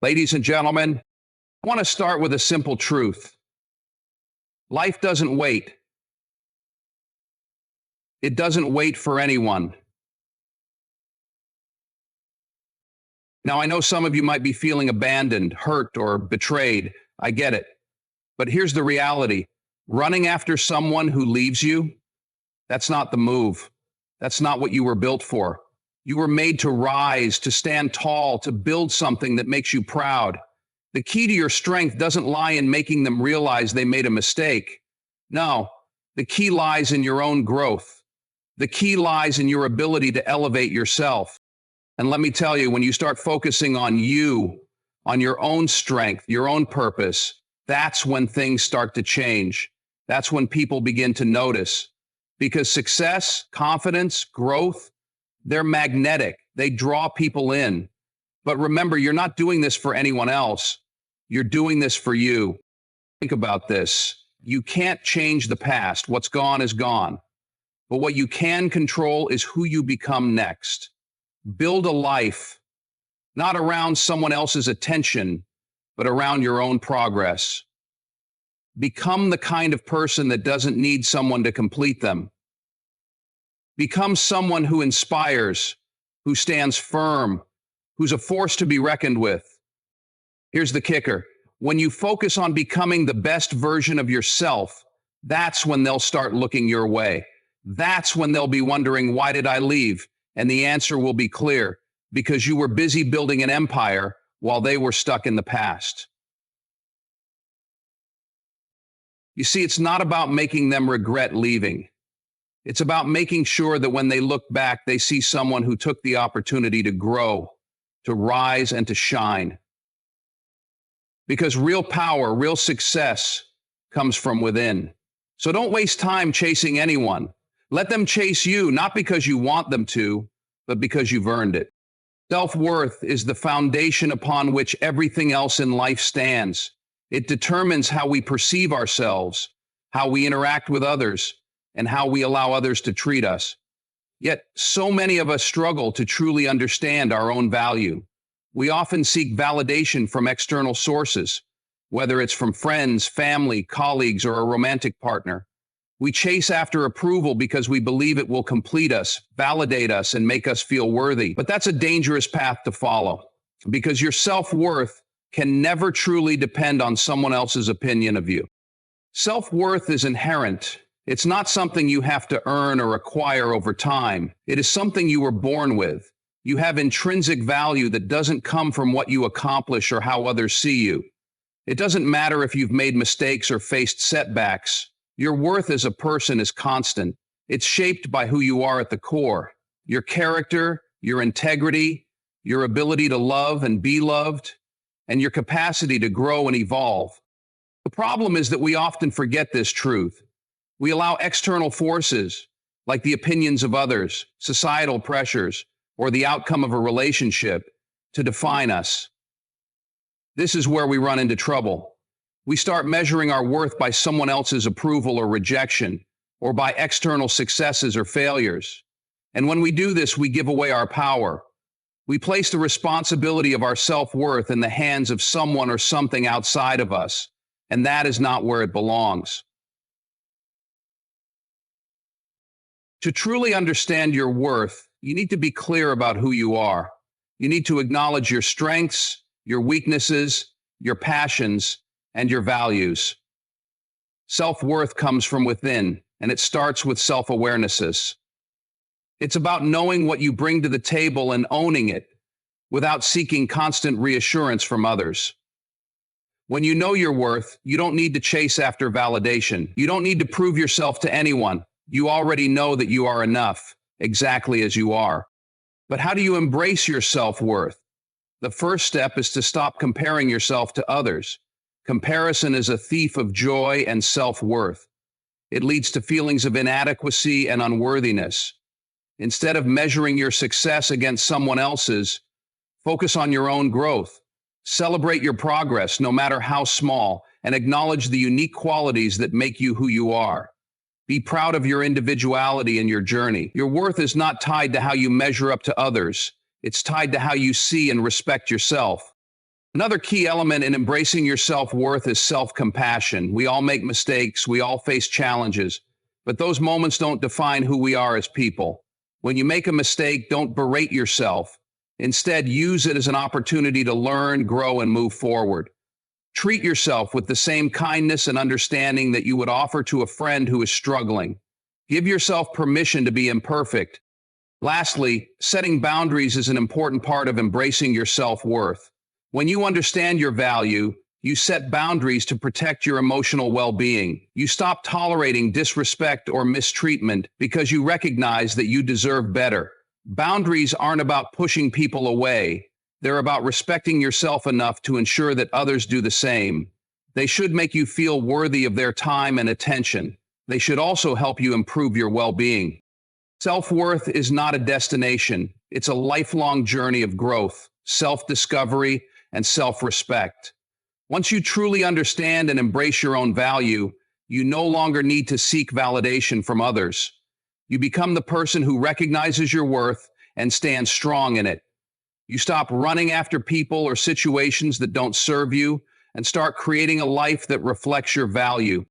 Ladies and gentlemen, I want to start with a simple truth. Life doesn't wait. It doesn't wait for anyone. Now, I know some of you might be feeling abandoned, hurt, or betrayed. I get it. But here's the reality. Running after someone who leaves you, that's not the move. That's not what you were built for. You were made to rise, to stand tall, to build something that makes you proud. The key to your strength doesn't lie in making them realize they made a mistake. No, the key lies in your own growth. The key lies in your ability to elevate yourself. And let me tell you, when you start focusing on you, on your own strength, your own purpose, that's when things start to change. That's when people begin to notice. Because success, confidence, growth, they're magnetic. They draw people in. But remember, you're not doing this for anyone else. You're doing this for you. Think about this. You can't change the past. What's gone is gone. But what you can control is who you become next. Build a life, not around someone else's attention, but around your own progress. Become the kind of person that doesn't need someone to complete them. Become someone who inspires, who stands firm, who's a force to be reckoned with. Here's the kicker. When you focus on becoming the best version of yourself, that's when they'll start looking your way. That's when they'll be wondering, why did I leave? And the answer will be clear, because you were busy building an empire while they were stuck in the past. You see, it's not about making them regret leaving. It's about making sure that when they look back, they see someone who took the opportunity to grow, to rise, and to shine. Because real power, real success comes from within. So don't waste time chasing anyone. Let them chase you, not because you want them to, but because you've earned it. Self-worth is the foundation upon which everything else in life stands. It determines how we perceive ourselves, how we interact with others, and how we allow others to treat us. Yet, so many of us struggle to truly understand our own value. We often seek validation from external sources, whether it's from friends, family, colleagues, or a romantic partner. We chase after approval because we believe it will complete us, validate us, and make us feel worthy. But that's a dangerous path to follow, because your self-worth can never truly depend on someone else's opinion of you. Self-worth is inherent. It's not something you have to earn or acquire over time. It is something you were born with. You have intrinsic value that doesn't come from what you accomplish or how others see you. It doesn't matter if you've made mistakes or faced setbacks. Your worth as a person is constant. It's shaped by who you are at the core. Your character, your integrity, your ability to love and be loved, and your capacity to grow and evolve. The problem is that we often forget this truth. We allow external forces, like the opinions of others, societal pressures, or the outcome of a relationship, to define us. This is where we run into trouble. We start measuring our worth by someone else's approval or rejection, or by external successes or failures. And when we do this, we give away our power. We place the responsibility of our self-worth in the hands of someone or something outside of us, and that is not where it belongs. To truly understand your worth, you need to be clear about who you are. You need to acknowledge your strengths, your weaknesses, your passions, and your values. Self-worth comes from within, and it starts with self-awarenesses. It's about knowing what you bring to the table and owning it without seeking constant reassurance from others. When you know your worth, you don't need to chase after validation. You don't need to prove yourself to anyone. You already know that you are enough, exactly as you are. But how do you embrace your self-worth? The first step is to stop comparing yourself to others. Comparison is a thief of joy and self-worth. It leads to feelings of inadequacy and unworthiness. Instead of measuring your success against someone else's, focus on your own growth. Celebrate your progress, no matter how small, and acknowledge the unique qualities that make you who you are. Be proud of your individuality and your journey. Your worth is not tied to how you measure up to others. It's tied to how you see and respect yourself. Another key element in embracing your self-worth is self-compassion. We all make mistakes, we all face challenges, but those moments don't define who we are as people. When you make a mistake, don't berate yourself. Instead, use it as an opportunity to learn, grow, and move forward. Treat yourself with the same kindness and understanding that you would offer to a friend who is struggling. Give yourself permission to be imperfect. Lastly, setting boundaries is an important part of embracing your self-worth. When you understand your value, you set boundaries to protect your emotional well-being. You stop tolerating disrespect or mistreatment because you recognize that you deserve better. Boundaries aren't about pushing people away. They're about respecting yourself enough to ensure that others do the same. They should make you feel worthy of their time and attention. They should also help you improve your well-being. Self-worth is not a destination. It's a lifelong journey of growth, self-discovery, and self-respect. Once you truly understand and embrace your own value, you no longer need to seek validation from others. You become the person who recognizes your worth and stands strong in it. You stop running after people or situations that don't serve you and start creating a life that reflects your value.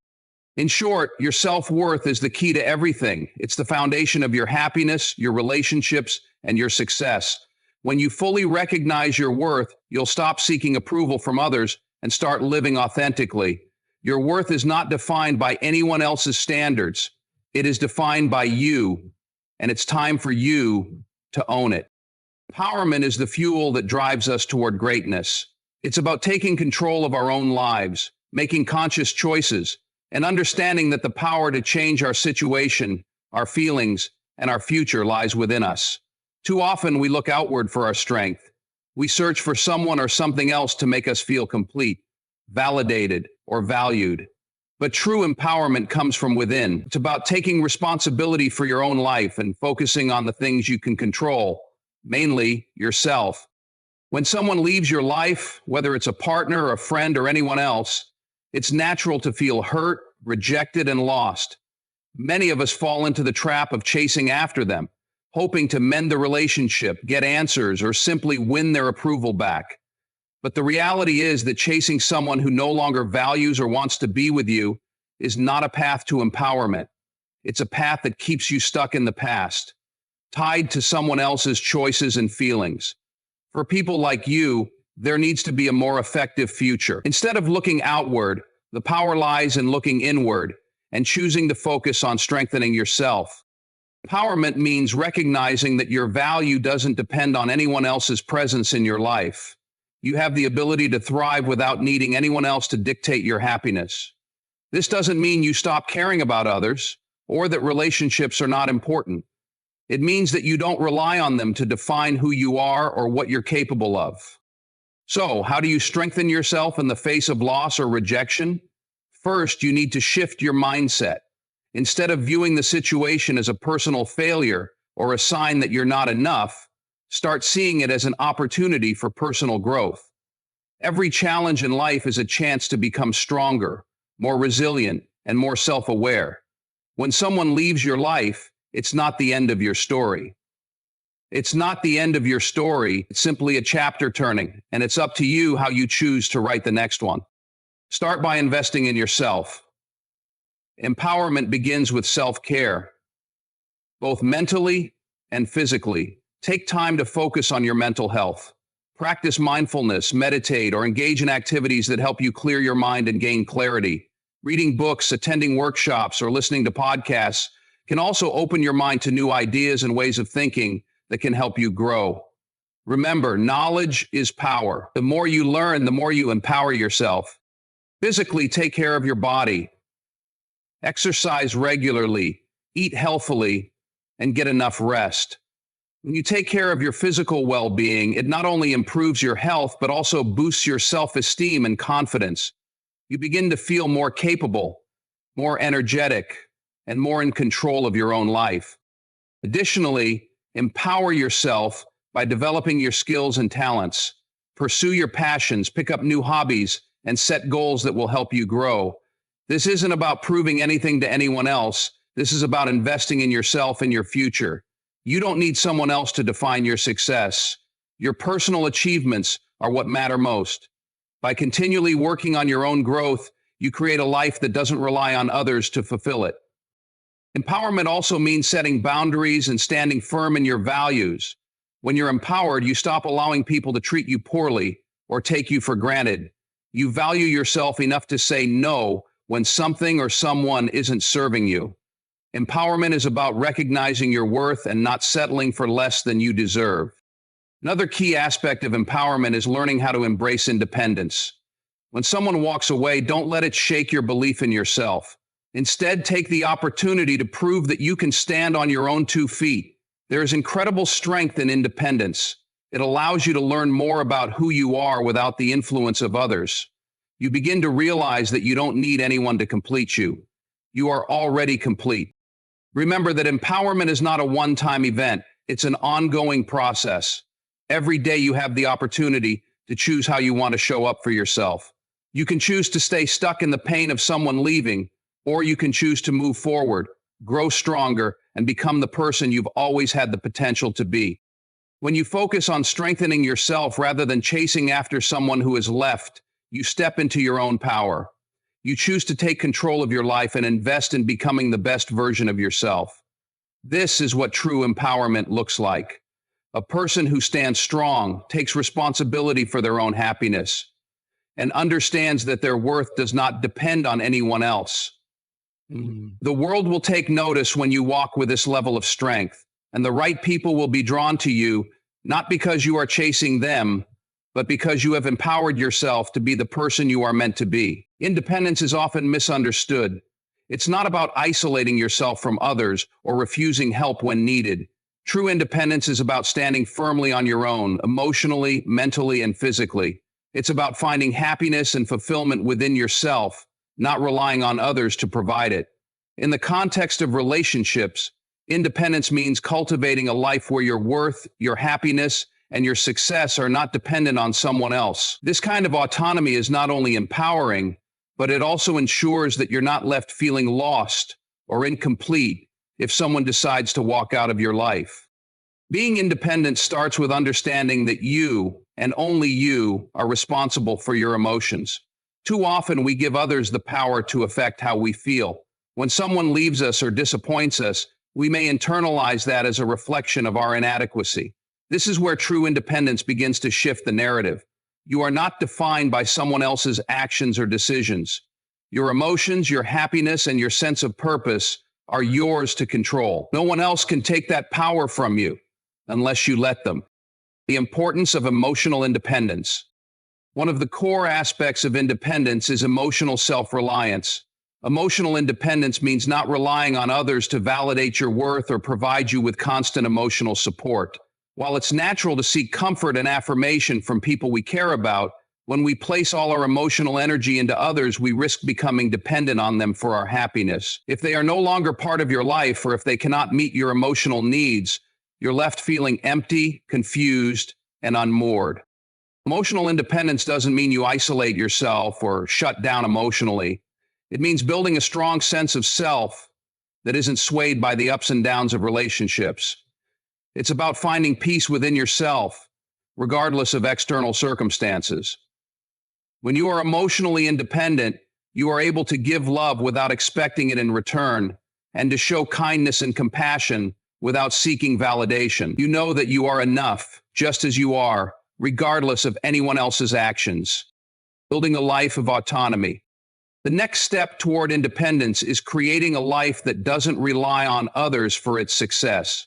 In short, your self-worth is the key to everything. It's the foundation of your happiness, your relationships, and your success. When you fully recognize your worth, you'll stop seeking approval from others and start living authentically. Your worth is not defined by anyone else's standards. It is defined by you, and it's time for you to own it. Empowerment is the fuel that drives us toward greatness. It's about taking control of our own lives, making conscious choices, and understanding that the power to change our situation, our feelings, and our future lies within us. Too often we look outward for our strength. We search for someone or something else to make us feel complete, validated, or valued. But true empowerment comes from within. It's about taking responsibility for your own life and focusing on the things you can control, mainly yourself. When someone leaves your life, whether it's a partner, a friend, or anyone else, it's natural to feel hurt, rejected, and lost. Many of us fall into the trap of chasing after them, hoping to mend the relationship, get answers, or simply win their approval back. But the reality is that chasing someone who no longer values or wants to be with you is not a path to empowerment. It's a path that keeps you stuck in the past, tied to someone else's choices and feelings. For people like you, there needs to be a more effective future. Instead of looking outward, the power lies in looking inward and choosing to focus on strengthening yourself. Empowerment means recognizing that your value doesn't depend on anyone else's presence in your life. You have the ability to thrive without needing anyone else to dictate your happiness. This doesn't mean you stop caring about others or that relationships are not important. It means that you don't rely on them to define who you are or what you're capable of. So, how do you strengthen yourself in the face of loss or rejection? First, you need to shift your mindset. Instead of viewing the situation as a personal failure or a sign that you're not enough, start seeing it as an opportunity for personal growth. Every challenge in life is a chance to become stronger, more resilient, and more self-aware. When someone leaves your life, it's not the end of your story. It's not the end of your story, it's simply a chapter turning, and it's up to you how you choose to write the next one. Start by investing in yourself. Empowerment begins with self-care, both mentally and physically. Take time to focus on your mental health. Practice mindfulness, meditate, or engage in activities that help you clear your mind and gain clarity. Reading books, attending workshops, or listening to podcasts can also open your mind to new ideas and ways of thinking that can help you grow. Remember, knowledge is power. The more you learn, the more you empower yourself. Physically, take care of your body. Exercise regularly, eat healthily, and get enough rest. When you take care of your physical well-being, it not only improves your health, but also boosts your self-esteem and confidence. You begin to feel more capable, more energetic, and more in control of your own life. Additionally, empower yourself by developing your skills and talents. Pursue your passions, pick up new hobbies, and set goals that will help you grow. This isn't about proving anything to anyone else. This is about investing in yourself and your future. You don't need someone else to define your success. Your personal achievements are what matter most. By continually working on your own growth, you create a life that doesn't rely on others to fulfill it. Empowerment also means setting boundaries and standing firm in your values. When you're empowered, you stop allowing people to treat you poorly or take you for granted. You value yourself enough to say no when something or someone isn't serving you. Empowerment is about recognizing your worth and not settling for less than you deserve. Another key aspect of empowerment is learning how to embrace independence. When someone walks away, don't let it shake your belief in yourself. Instead, take the opportunity to prove that you can stand on your own 2 feet. There is incredible strength in independence. It allows you to learn more about who you are without the influence of others. You begin to realize that you don't need anyone to complete you. You are already complete. Remember that empowerment is not a one-time event. It's an ongoing process. Every day you have the opportunity to choose how you want to show up for yourself. You can choose to stay stuck in the pain of someone leaving, or you can choose to move forward, grow stronger, and become the person you've always had the potential to be. When you focus on strengthening yourself rather than chasing after someone who has left, you step into your own power. You choose to take control of your life and invest in becoming the best version of yourself. This is what true empowerment looks like. A person who stands strong, takes responsibility for their own happiness, and understands that their worth does not depend on anyone else. The world will take notice when you walk with this level of strength, and the right people will be drawn to you, not because you are chasing them, but because you have empowered yourself to be the person you are meant to be. Independence is often misunderstood. It's not about isolating yourself from others or refusing help when needed. True independence is about standing firmly on your own, emotionally, mentally, and physically. It's about finding happiness and fulfillment within yourself, not relying on others to provide it. In the context of relationships, independence means cultivating a life where your worth, your happiness, and your success are not dependent on someone else. This kind of autonomy is not only empowering, but it also ensures that you're not left feeling lost or incomplete if someone decides to walk out of your life. Being independent starts with understanding that you, and only you, are responsible for your emotions. Too often we give others the power to affect how we feel. When someone leaves us or disappoints us, we may internalize that as a reflection of our inadequacy. This is where true independence begins to shift the narrative. You are not defined by someone else's actions or decisions. Your emotions, your happiness, and your sense of purpose are yours to control. No one else can take that power from you unless you let them. The importance of emotional independence. One of the core aspects of independence is emotional self-reliance. Emotional independence means not relying on others to validate your worth or provide you with constant emotional support. While it's natural to seek comfort and affirmation from people we care about, when we place all our emotional energy into others, we risk becoming dependent on them for our happiness. If they are no longer part of your life, or if they cannot meet your emotional needs, you're left feeling empty, confused, and unmoored. Emotional independence doesn't mean you isolate yourself or shut down emotionally. It means building a strong sense of self that isn't swayed by the ups and downs of relationships. It's about finding peace within yourself, regardless of external circumstances. When you are emotionally independent, you are able to give love without expecting it in return, and to show kindness and compassion without seeking validation. You know that you are enough, just as you are, regardless of anyone else's actions. Building a life of autonomy. The next step toward independence is creating a life that doesn't rely on others for its success.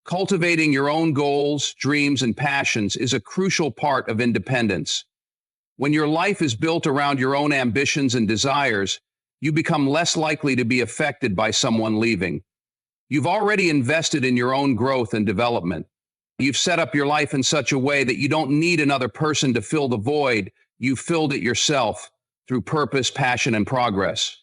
Cultivating your own goals, dreams, and passions is a crucial part of independence. When your life is built around your own ambitions and desires, you become less likely to be affected by someone leaving. You've already invested in your own growth and development. You've set up your life in such a way that you don't need another person to fill the void. You've filled it yourself through purpose, passion, and progress.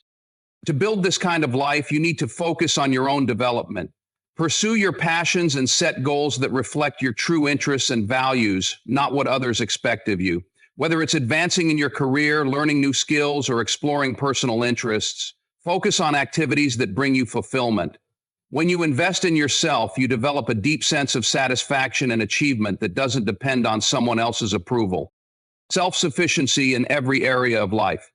To build this kind of life, you need to focus on your own development. Pursue your passions and set goals that reflect your true interests and values, not what others expect of you. Whether it's advancing in your career, learning new skills, or exploring personal interests, focus on activities that bring you fulfillment. When you invest in yourself, you develop a deep sense of satisfaction and achievement that doesn't depend on someone else's approval. Self-sufficiency in every area of life.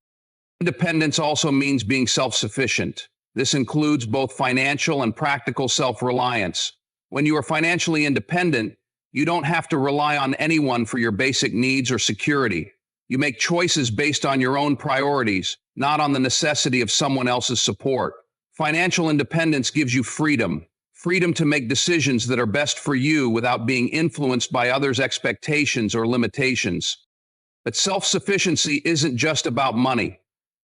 Independence also means being self-sufficient. This includes both financial and practical self-reliance. When you are financially independent, you don't have to rely on anyone for your basic needs or security. You make choices based on your own priorities, not on the necessity of someone else's support. Financial independence gives you freedom. Freedom to make decisions that are best for you without being influenced by others' expectations or limitations. But self-sufficiency isn't just about money.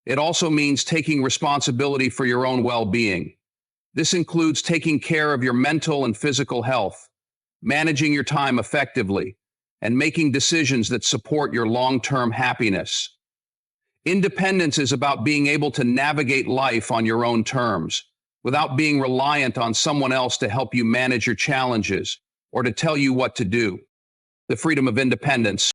It also means taking responsibility for your own well-being. This includes taking care of your mental and physical health, managing your time effectively, and making decisions that support your long-term happiness. Independence is about being able to navigate life on your own terms, without being reliant on someone else to help you manage your challenges or to tell you what to do. The freedom of independence.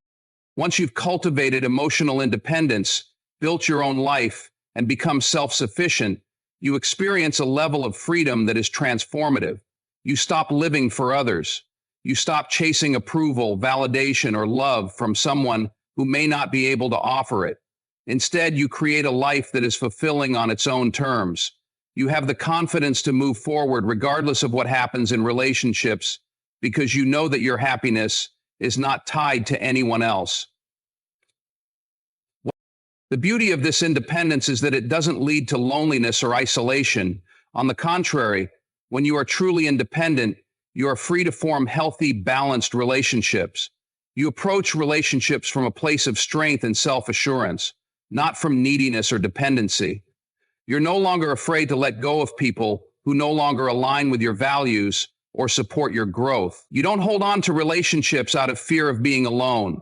Once you've cultivated emotional independence, built your own life, and become self-sufficient, you experience a level of freedom that is transformative. You stop living for others. You stop chasing approval, validation, or love from someone who may not be able to offer it. Instead, you create a life that is fulfilling on its own terms. You have the confidence to move forward regardless of what happens in relationships because you know that your happiness is not tied to anyone else. The beauty of this independence is that it doesn't lead to loneliness or isolation. On the contrary, when you are truly independent, you are free to form healthy, balanced relationships. You approach relationships from a place of strength and self-assurance, not from neediness or dependency. You're no longer afraid to let go of people who no longer align with your values or support your growth. You don't hold on to relationships out of fear of being alone.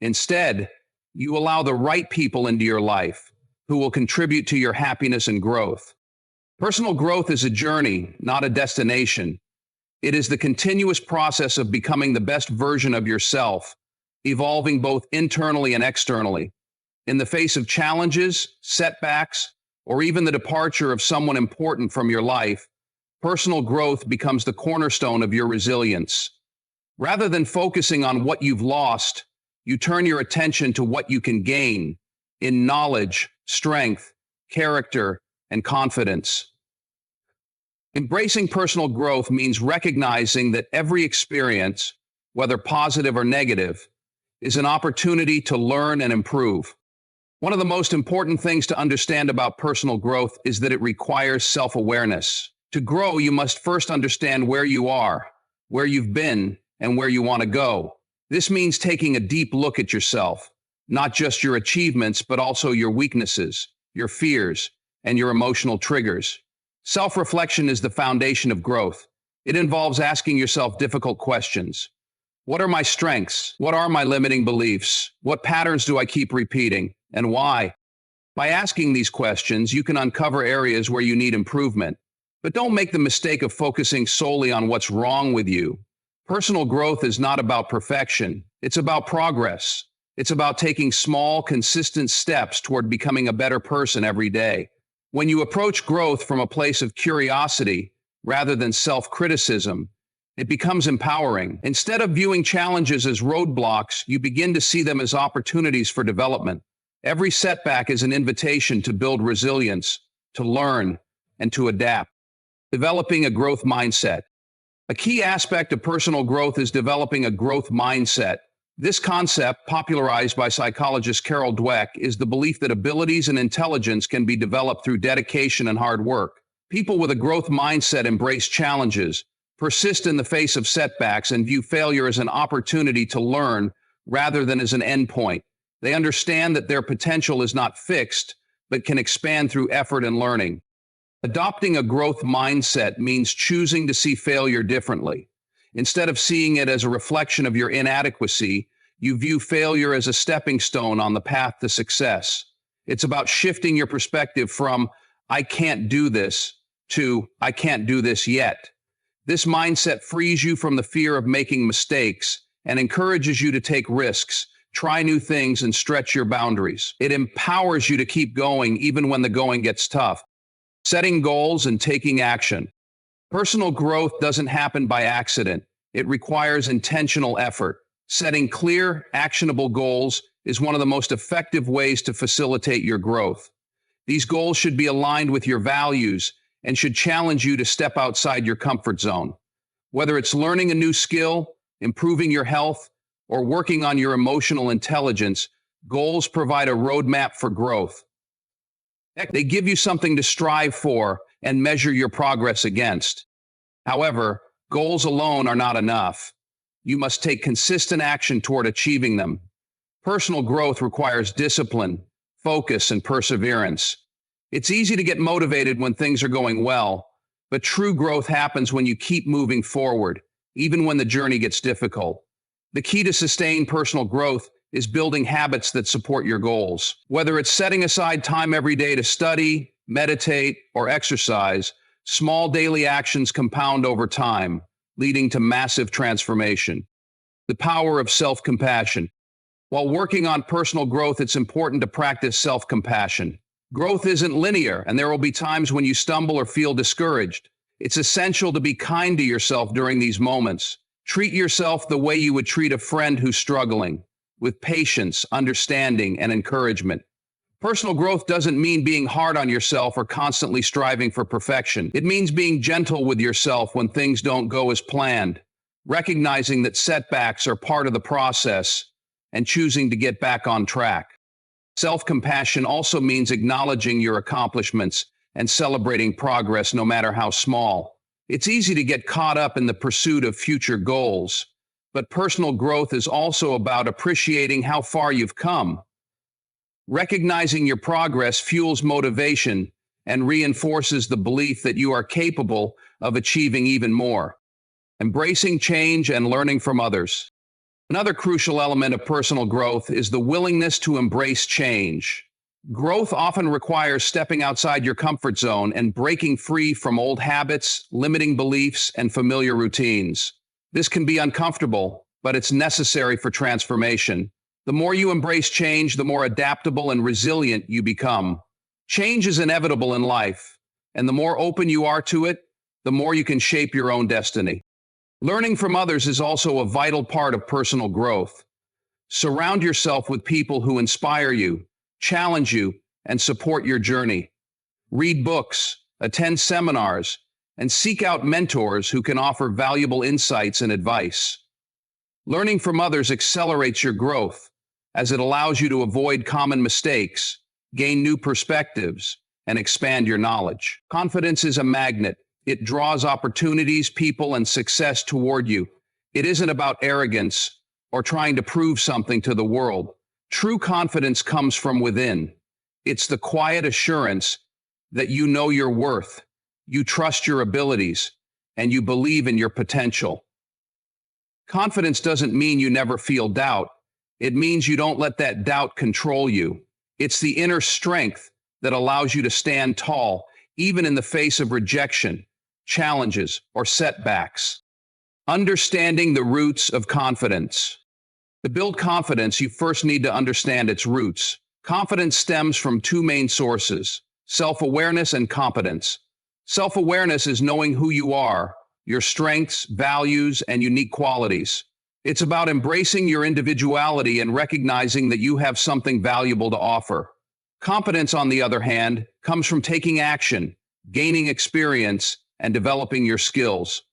Instead, you allow the right people into your life who will contribute to your happiness and growth. Personal growth is a journey, not a destination. It is the continuous process of becoming the best version of yourself, evolving both internally and externally. In the face of challenges, setbacks, or even the departure of someone important from your life, personal growth becomes the cornerstone of your resilience. Rather than focusing on what you've lost, you turn your attention to what you can gain in knowledge, strength, character, and confidence. Embracing personal growth means recognizing that every experience, whether positive or negative, is an opportunity to learn and improve. One of the most important things to understand about personal growth is that it requires self-awareness. To grow, you must first understand where you are, where you've been, and where you want to go. This means taking a deep look at yourself, not just your achievements, but also your weaknesses, your fears, and your emotional triggers. Self-reflection is the foundation of growth. It involves asking yourself difficult questions. What are my strengths? What are my limiting beliefs? What patterns do I keep repeating, and why? By asking these questions, you can uncover areas where you need improvement. But don't make the mistake of focusing solely on what's wrong with you. Personal growth is not about perfection. It's about progress. It's about taking small, consistent steps toward becoming a better person every day. When you approach growth from a place of curiosity rather than self-criticism, it becomes empowering. Instead of viewing challenges as roadblocks, you begin to see them as opportunities for development. Every setback is an invitation to build resilience, to learn, and to adapt. Developing a growth mindset. A key aspect of personal growth is developing a growth mindset. This concept, popularized by psychologist Carol Dweck, is the belief that abilities and intelligence can be developed through dedication and hard work. People with a growth mindset embrace challenges, persist in the face of setbacks, and view failure as an opportunity to learn rather than as an endpoint. They understand that their potential is not fixed, but can expand through effort and learning. Adopting a growth mindset means choosing to see failure differently. Instead of seeing it as a reflection of your inadequacy, you view failure as a stepping stone on the path to success. It's about shifting your perspective from, "I can't do this," to, "I can't do this yet." This mindset frees you from the fear of making mistakes and encourages you to take risks, try new things, and stretch your boundaries. It empowers you to keep going even when the going gets tough. Setting goals and taking action. Personal growth doesn't happen by accident. It requires intentional effort. Setting clear, actionable goals is one of the most effective ways to facilitate your growth. These goals should be aligned with your values and should challenge you to step outside your comfort zone. Whether it's learning a new skill, improving your health, or working on your emotional intelligence, goals provide a roadmap for growth. They give you something to strive for and measure your progress against. However, goals alone are not enough. You must take consistent action toward achieving them. Personal growth requires discipline, focus, and perseverance. It's easy to get motivated when things are going well, but true growth happens when you keep moving forward, even when the journey gets difficult. The key to sustained personal growth is building habits that support your goals. Whether it's setting aside time every day to study, meditate, or exercise, small daily actions compound over time, leading to massive transformation. The power of self-compassion. While working on personal growth, it's important to practice self-compassion. Growth isn't linear, and there will be times when you stumble or feel discouraged. It's essential to be kind to yourself during these moments. Treat yourself the way you would treat a friend who's struggling, with patience, understanding, and encouragement. Personal growth doesn't mean being hard on yourself or constantly striving for perfection. It means being gentle with yourself when things don't go as planned, recognizing that setbacks are part of the process, and choosing to get back on track. Self-compassion also means acknowledging your accomplishments and celebrating progress no matter how small. It's easy to get caught up in the pursuit of future goals, but personal growth is also about appreciating how far you've come. Recognizing your progress fuels motivation and reinforces the belief that you are capable of achieving even more. Embracing change and learning from others. Another crucial element of personal growth is the willingness to embrace change. Growth often requires stepping outside your comfort zone and breaking free from old habits, limiting beliefs, and familiar routines. This can be uncomfortable, but it's necessary for transformation. The more you embrace change, the more adaptable and resilient you become. Change is inevitable in life, and the more open you are to it, the more you can shape your own destiny. Learning from others is also a vital part of personal growth. Surround yourself with people who inspire you, challenge you, and support your journey. Read books, attend seminars, and seek out mentors who can offer valuable insights and advice. Learning from others accelerates your growth, as it allows you to avoid common mistakes, gain new perspectives, and expand your knowledge. Confidence is a magnet. It draws opportunities, people, and success toward you. It isn't about arrogance or trying to prove something to the world. True confidence comes from within. It's the quiet assurance that you know your worth, you trust your abilities, and you believe in your potential. Confidence doesn't mean you never feel doubt. It means you don't let that doubt control you. It's the inner strength that allows you to stand tall, even in the face of rejection, challenges, or setbacks. Understanding the roots of confidence. To build confidence, you first need to understand its roots. Confidence stems from two main sources: self-awareness and competence. Self-awareness is knowing who you are, your strengths, values, and unique qualities. It's about embracing your individuality and recognizing that you have something valuable to offer. Competence, on the other hand, comes from taking action, gaining experience, and developing your skills.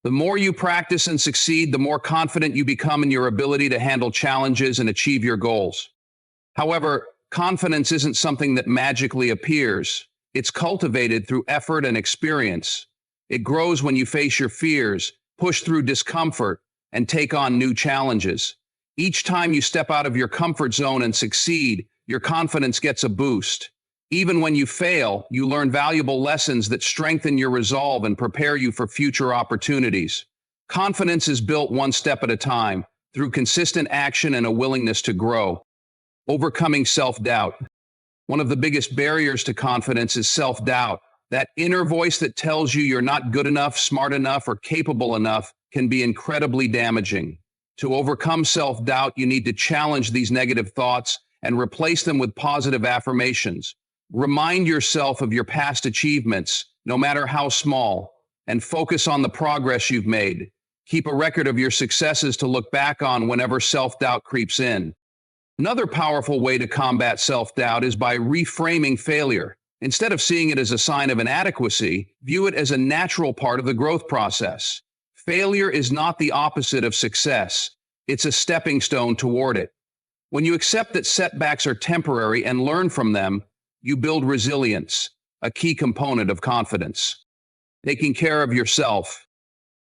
The more you practice and succeed, the more confident you become in your ability to handle challenges and achieve your goals. However, confidence isn't something that magically appears. It's cultivated through effort and experience. It grows when you face your fears, push through discomfort, and take on new challenges. Each time you step out of your comfort zone and succeed, your confidence gets a boost. Even when you fail, you learn valuable lessons that strengthen your resolve and prepare you for future opportunities. Confidence is built one step at a time, through consistent action and a willingness to grow. Overcoming self-doubt. One of the biggest barriers to confidence is self-doubt. That inner voice that tells you you're not good enough, smart enough, or capable enough can be incredibly damaging. To overcome self-doubt, you need to challenge these negative thoughts and replace them with positive affirmations. Remind yourself of your past achievements, no matter how small, and focus on the progress you've made. Keep a record of your successes to look back on whenever self-doubt creeps in. Another powerful way to combat self-doubt is by reframing failure. Instead of seeing it as a sign of inadequacy, view it as a natural part of the growth process. Failure is not the opposite of success. It's a stepping stone toward it. When you accept that setbacks are temporary and learn from them, you build resilience, a key component of confidence. Taking care of yourself.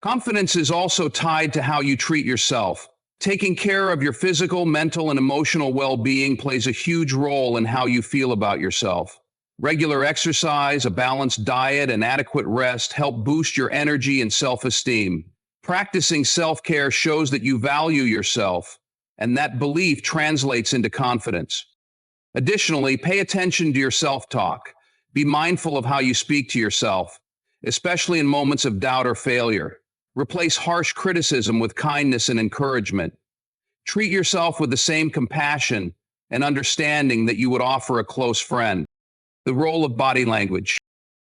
Confidence is also tied to how you treat yourself. Taking care of your physical, mental, and emotional well-being plays a huge role in how you feel about yourself. Regular exercise, a balanced diet, and adequate rest help boost your energy and self-esteem. Practicing self-care shows that you value yourself, and that belief translates into confidence. Additionally, pay attention to your self-talk. Be mindful of how you speak to yourself, especially in moments of doubt or failure. Replace harsh criticism with kindness and encouragement. Treat yourself with the same compassion and understanding that you would offer a close friend. The role of body language.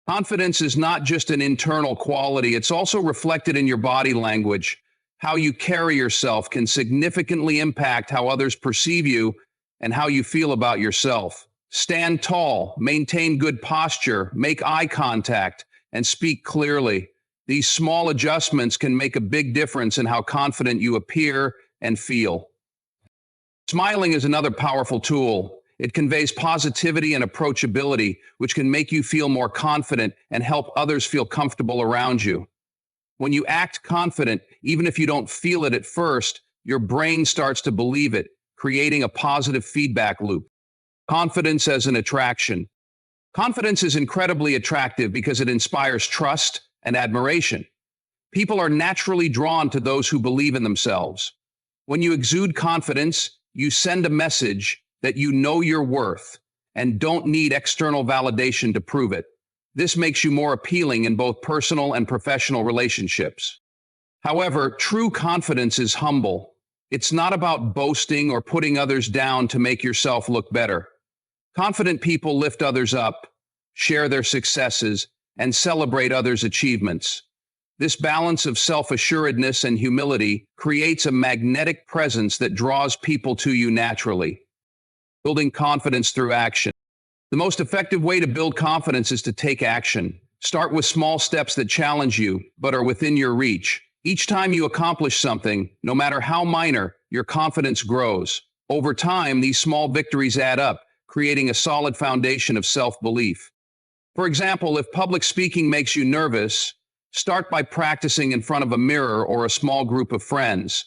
Confidence is not just an internal quality, it's also reflected in your body language. How you carry yourself can significantly impact how others perceive you and how you feel about yourself. Stand tall, maintain good posture, make eye contact, and speak clearly. These small adjustments can make a big difference in how confident you appear and feel. Smiling is another powerful tool. It conveys positivity and approachability, which can make you feel more confident and help others feel comfortable around you. When you act confident, even if you don't feel it at first, your brain starts to believe it, creating a positive feedback loop. Confidence as an attraction. Confidence is incredibly attractive because it inspires trust and admiration. People are naturally drawn to those who believe in themselves. When you exude confidence, you send a message that you know your worth and don't need external validation to prove it. This makes you more appealing in both personal and professional relationships. However, true confidence is humble. It's not about boasting or putting others down to make yourself look better. Confident people lift others up, share their successes, and celebrate others' achievements. This balance of self-assuredness and humility creates a magnetic presence that draws people to you naturally. Building confidence through action. The most effective way to build confidence is to take action. Start with small steps that challenge you, but are within your reach. Each time you accomplish something, no matter how minor, your confidence grows. Over time, these small victories add up, creating a solid foundation of self-belief. For example, if public speaking makes you nervous, start by practicing in front of a mirror or a small group of friends.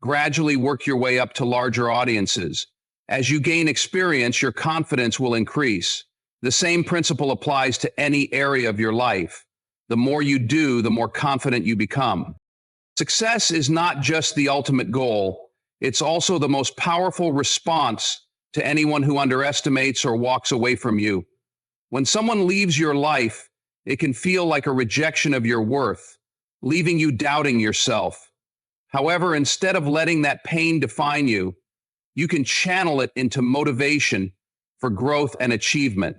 Gradually work your way up to larger audiences. As you gain experience, your confidence will increase. The same principle applies to any area of your life. The more you do, the more confident you become. Success is not just the ultimate goal, it's also the most powerful response to anyone who underestimates or walks away from you. When someone leaves your life, it can feel like a rejection of your worth, leaving you doubting yourself. However, instead of letting that pain define you, you can channel it into motivation for growth and achievement.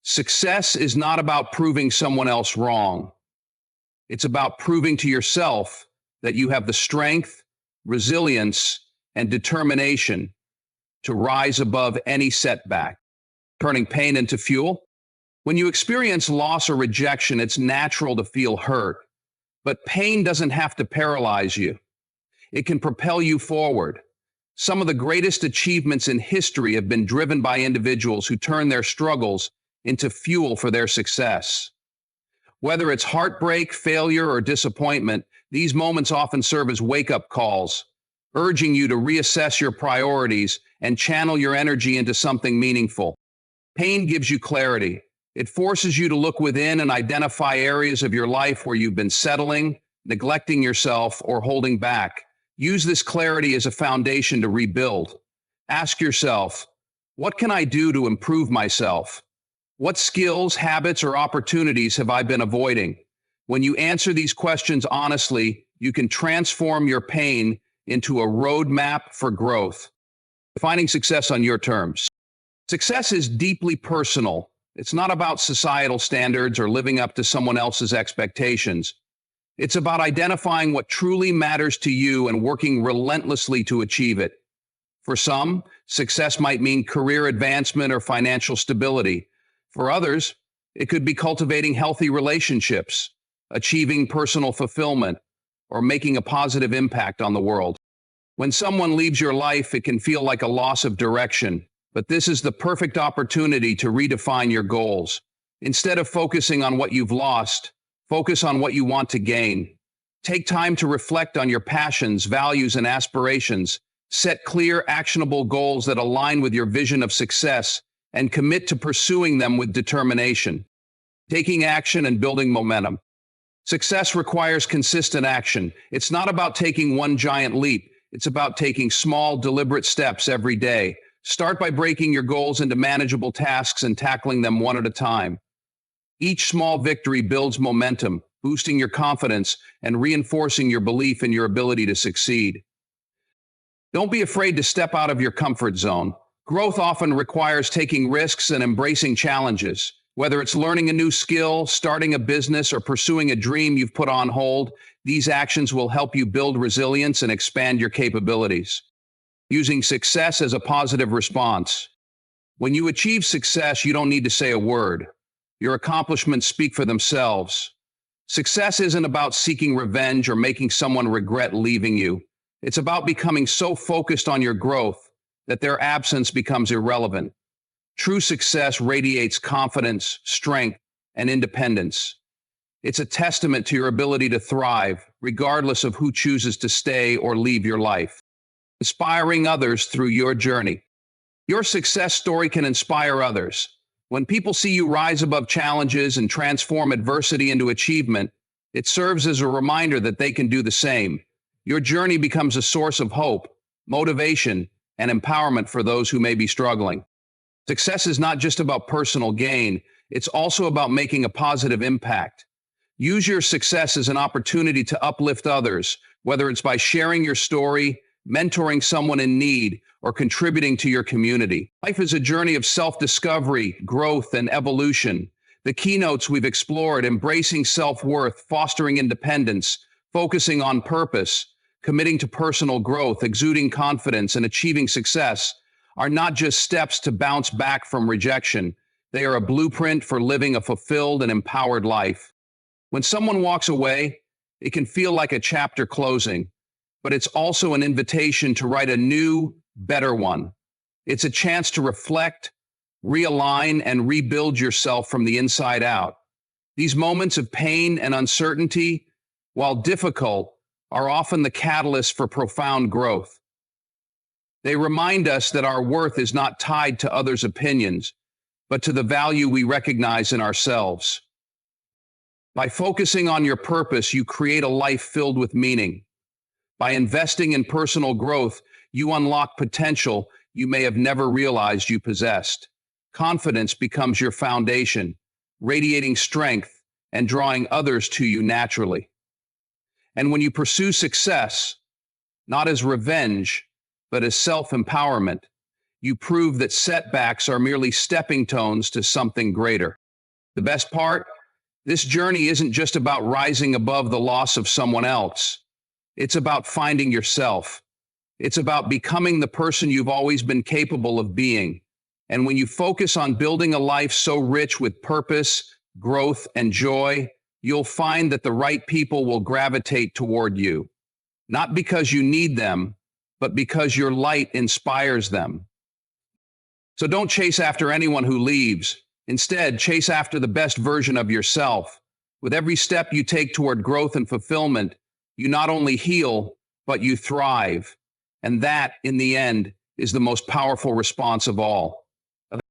Success is not about proving someone else wrong. It's about proving to yourself that you have the strength, resilience, and determination to rise above any setback. Turning pain into fuel. When you experience loss or rejection, it's natural to feel hurt, but pain doesn't have to paralyze you. It can propel you forward. Some of the greatest achievements in history have been driven by individuals who turn their struggles into fuel for their success. Whether it's heartbreak, failure, or disappointment, these moments often serve as wake-up calls, urging you to reassess your priorities and channel your energy into something meaningful. Pain gives you clarity. It forces you to look within and identify areas of your life where you've been settling, neglecting yourself, or holding back. Use this clarity as a foundation to rebuild. Ask yourself, what can I do to improve myself? What skills, habits, or opportunities have I been avoiding? When you answer these questions honestly, you can transform your pain into a roadmap for growth. Defining success on your terms. Success is deeply personal. It's not about societal standards or living up to someone else's expectations. It's about identifying what truly matters to you and working relentlessly to achieve it. For some, success might mean career advancement or financial stability. For others, it could be cultivating healthy relationships, achieving personal fulfillment, or making a positive impact on the world. When someone leaves your life, it can feel like a loss of direction, but this is the perfect opportunity to redefine your goals. Instead of focusing on what you've lost, focus on what you want to gain. Take time to reflect on your passions, values, and aspirations. Set clear, actionable goals that align with your vision of success and commit to pursuing them with determination. Taking action and building momentum. Success requires consistent action. It's not about taking one giant leap. It's about taking small, deliberate steps every day. Start by breaking your goals into manageable tasks and tackling them one at a time. Each small victory builds momentum, boosting your confidence and reinforcing your belief in your ability to succeed. Don't be afraid to step out of your comfort zone. Growth often requires taking risks and embracing challenges. Whether it's learning a new skill, starting a business, or pursuing a dream you've put on hold, these actions will help you build resilience and expand your capabilities. Using success as a positive response. When you achieve success, you don't need to say a word. Your accomplishments speak for themselves. Success isn't about seeking revenge or making someone regret leaving you. It's about becoming so focused on your growth that their absence becomes irrelevant. True success radiates confidence, strength, and independence. It's a testament to your ability to thrive, regardless of who chooses to stay or leave your life. Inspiring others through your journey. Your success story can inspire others. When people see you rise above challenges and transform adversity into achievement, it serves as a reminder that they can do the same. Your journey becomes a source of hope, motivation, and empowerment for those who may be struggling. Success is not just about personal gain, it's also about making a positive impact. Use your success as an opportunity to uplift others, whether it's by sharing your story, mentoring someone in need, or contributing to your community. Life is a journey of self-discovery, growth, and evolution. The keynotes we've explored, embracing self-worth, fostering independence, focusing on purpose, committing to personal growth, exuding confidence, and achieving success, are not just steps to bounce back from rejection. They are a blueprint for living a fulfilled and empowered life. When someone walks away, it can feel like a chapter closing, but it's also an invitation to write a new, better one. It's a chance to reflect, realign, and rebuild yourself from the inside out. These moments of pain and uncertainty, while difficult, are often the catalyst for profound growth. They remind us that our worth is not tied to others' opinions, but to the value we recognize in ourselves. By focusing on your purpose, you create a life filled with meaning. By investing in personal growth, you unlock potential you may have never realized you possessed. Confidence becomes your foundation, radiating strength and drawing others to you naturally. And when you pursue success, not as revenge, but as self-empowerment, you prove that setbacks are merely stepping stones to something greater. The best part? This journey isn't just about rising above the loss of someone else. It's about finding yourself. It's about becoming the person you've always been capable of being. And when you focus on building a life so rich with purpose, growth, and joy, you'll find that the right people will gravitate toward you. Not because you need them, but because your light inspires them. So don't chase after anyone who leaves. Instead, chase after the best version of yourself. With every step you take toward growth and fulfillment, you not only heal, but you thrive. And that, in the end, is the most powerful response of all.